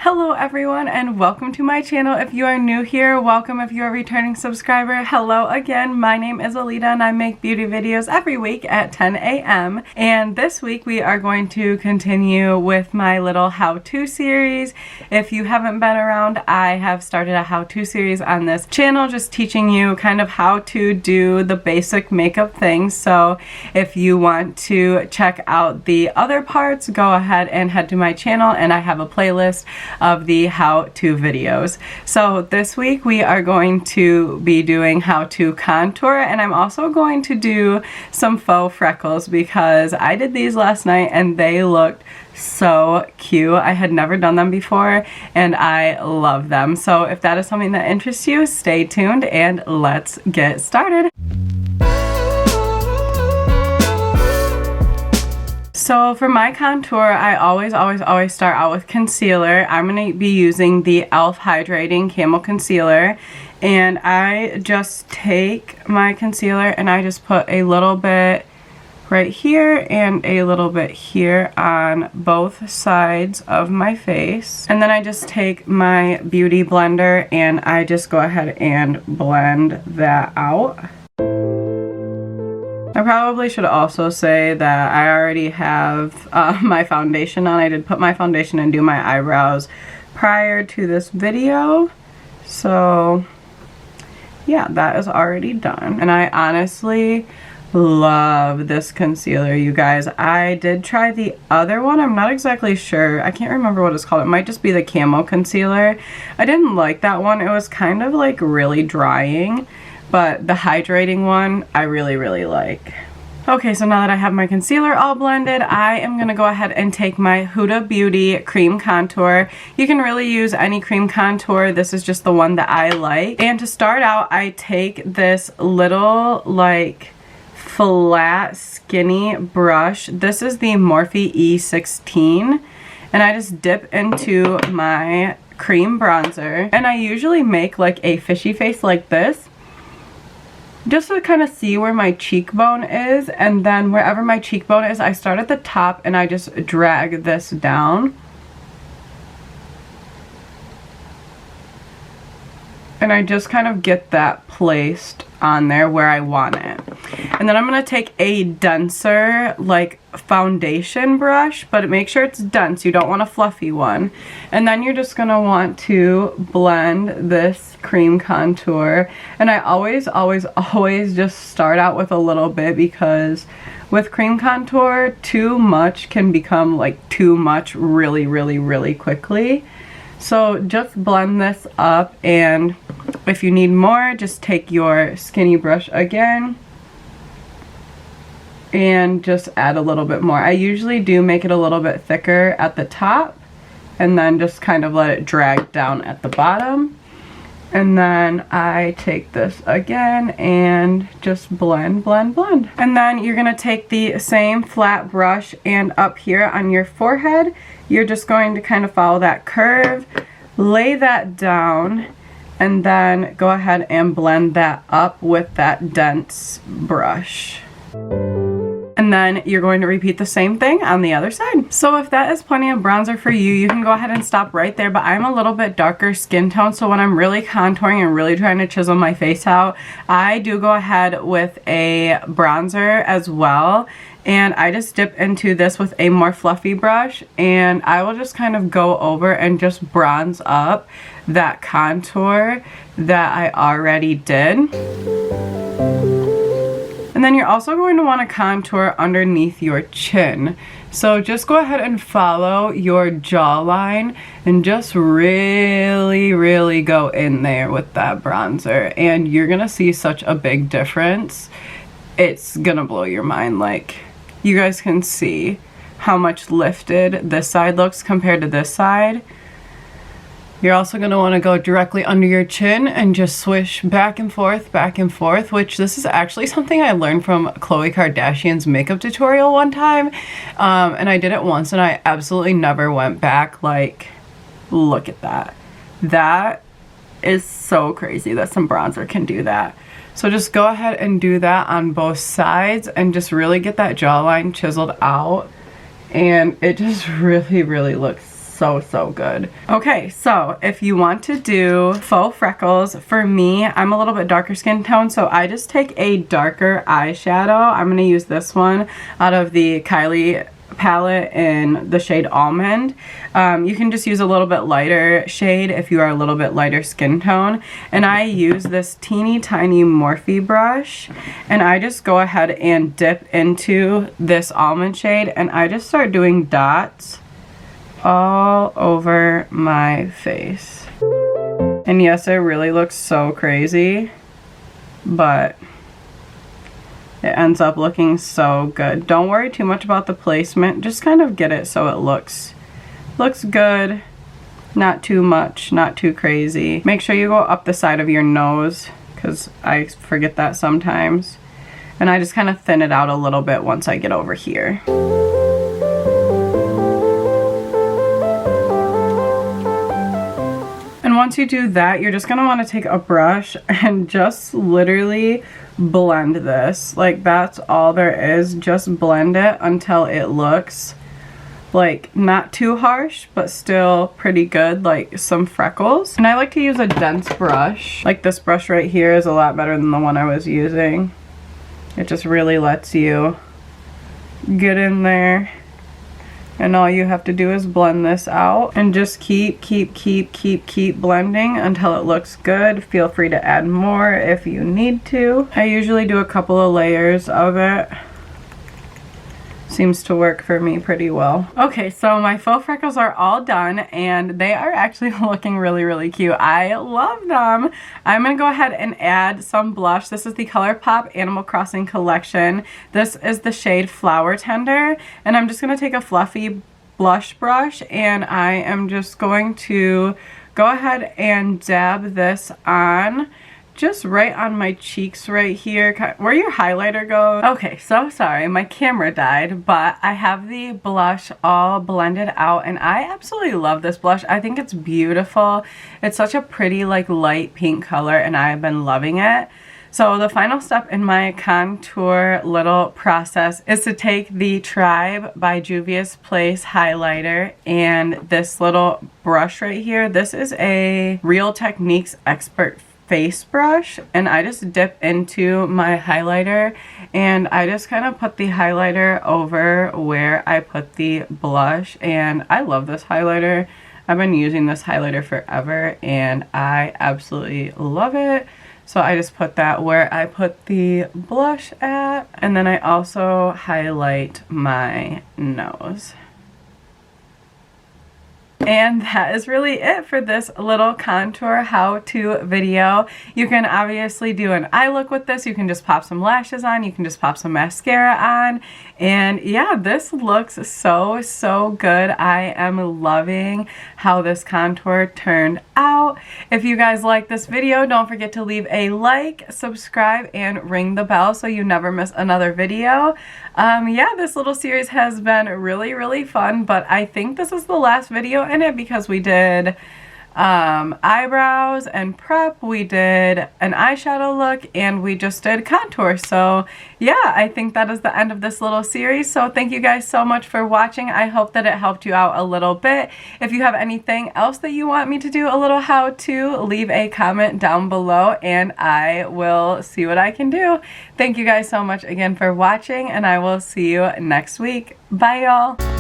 Hello everyone and welcome to my channel. If you are new here, welcome. If you're a returning subscriber, hello again. My name is Alita and I make beauty videos every week at 10 a.m. And this week we are going to continue with my little how-to series. If you haven't been around, I have started a how-to series on this channel just teaching you kind of how to do the basic makeup things. So if you want to check out the other parts, go ahead and head to my channel and I have a playlist of the how-to videos. So this week we are going to be doing how to contour, and I'm also going to do some faux freckles because I did these last night and they looked so cute. I had never done them before and I love them. So if that is something that interests you, stay tuned and let's get started. So for my contour, I always start out with concealer. I'm going to be using the e.l.f. Hydrating Camo Concealer. And I just take my concealer and I just put a little bit right here and a little bit here on both sides of my face. And then I just take my beauty blender and I just go ahead and blend that out. I probably should also say that I already have my foundation on. I did put my foundation and do my eyebrows prior to this video. So yeah, that is already done. And I honestly love this concealer, you guys. I did try the other one. I'm not exactly sure. I can't remember what it's called. It might just be the Camo Concealer. I didn't like that one. It was kind of like really drying. But the hydrating one, I really like. Okay, so now that I have my concealer all blended, I am going to go ahead and take my Huda Beauty Cream Contour. You can really use any cream contour. This is just the one that I like. And to start out, I take this little, like, flat, skinny brush. This is the Morphe E16. And I just dip into my cream bronzer. And I usually make, like, a fishy face like this, just to kind of see where my cheekbone is, and then wherever my cheekbone is, I start at the top and I just drag this down. And I just kind of get that placed on there where I want it. And then I'm going to take a denser, like, foundation brush, but make sure it's dense. You don't want a fluffy one. And then you're just going to want to blend this cream contour. And I always just start out with a little bit, because with cream contour, too much can become like too much really quickly. So just blend this up, and if you need more, just take your skinny brush again and just add a little bit more. I usually do make it a little bit thicker at the top and then just kind of let it drag down at the bottom. And then I take this again and just blend. And then you're going to take the same flat brush, and up here on your forehead, you're just going to kind of follow that curve, lay that down, and then go ahead and blend that up with that dense brush. And then you're going to repeat the same thing on the other side. So if that is plenty of bronzer for you, you can go ahead and stop right there. But I'm a little bit darker skin tone, so when I'm really contouring and really trying to chisel my face out, I do go ahead with a bronzer as well. And I just dip into this with a more fluffy brush, and I will just kind of go over and just bronze up that contour that I already did. And then you're also going to want to contour underneath your chin. So just go ahead and follow your jawline and just really go in there with that bronzer. And you're going to see such a big difference. It's going to blow your mind. Like, you guys can see how much lifted this side looks compared to this side. You're also going to want to go directly under your chin and just swish back and forth, which this is actually something I learned from Khloe Kardashian's makeup tutorial one time. And I did it once and I absolutely never went back. Like, look at that. That is so crazy that some bronzer can do that. So just go ahead and do that on both sides and just really get that jawline chiseled out. And it just really looks so, so good. Okay, so if you want to do faux freckles, for me, I'm a little bit darker skin tone, so I just take a darker eyeshadow. I'm going to use this one out of the Kylie palette in the shade Almond. You can just use a little bit lighter shade if you are a little bit lighter skin tone. And I use this teeny tiny Morphe brush, and I just go ahead and dip into this almond shade, and I just start doing dots all over my face. And yes, it really looks so crazy, but it ends up looking so good. Don't worry too much about the placement. Just kind of get it so it looks good. Not too much, not too crazy. Make sure you go up the side of your nose, because I forget that sometimes. And I just kind of thin it out a little bit once I get over here. And once you do that, you're just going to want to take a brush and just literally blend this. Like, that's all there is. Just blend it until it looks like not too harsh, but still pretty good, like some freckles. And I like to use a dense brush. Like this brush right here is a lot better than the one I was using. It just really lets you get in there. And all you have to do is blend this out and just keep blending until it looks good. Feel free to add more if you need to. I usually do a couple of layers of it. Seems to work for me pretty well. Okay, so my faux freckles are all done, and they are actually looking really cute. I love them. I'm gonna go ahead and add some blush. This is the ColourPop Animal Crossing collection. This is the shade Flower Tender, and I'm just gonna take a fluffy blush brush, and I am just going to go ahead and dab this on just right on my cheeks right here, where your highlighter goes. Okay, so sorry, my camera died, but I have the blush all blended out, and I absolutely love this blush. I think it's beautiful. It's such a pretty, like, light pink color, and I've been loving it. So the final step in my contour little process is to take the Tribe by Juvia's Place highlighter and this little brush right here. This is a Real Techniques Expert face brush, and I just dip into my highlighter, and I just kind of put the highlighter over where I put the blush. And I love this highlighter. I've been using this highlighter forever, and I absolutely love it. So I just put that where I put the blush at, and then I also highlight my nose. And that is really it for this little contour how-to video. You can obviously do an eye look with this. You can just pop some lashes on. You can just pop some mascara on. And yeah, this looks so good. I am loving how this contour turned out. If you guys like this video, don't forget to leave a like, subscribe, and ring the bell so you never miss another video. Yeah, this little series has been really fun, but I think this is the last video in it because we did eyebrows and prep, we did an eyeshadow look, and we just did contour. So yeah, I think that is the end of this little series. So thank you guys so much for watching. I hope that it helped you out a little bit. If you have anything else that you want me to do a little how to, leave a comment down below and I will see what I can do. Thank you guys so much again for watching, and I will see you next week. Bye y'all.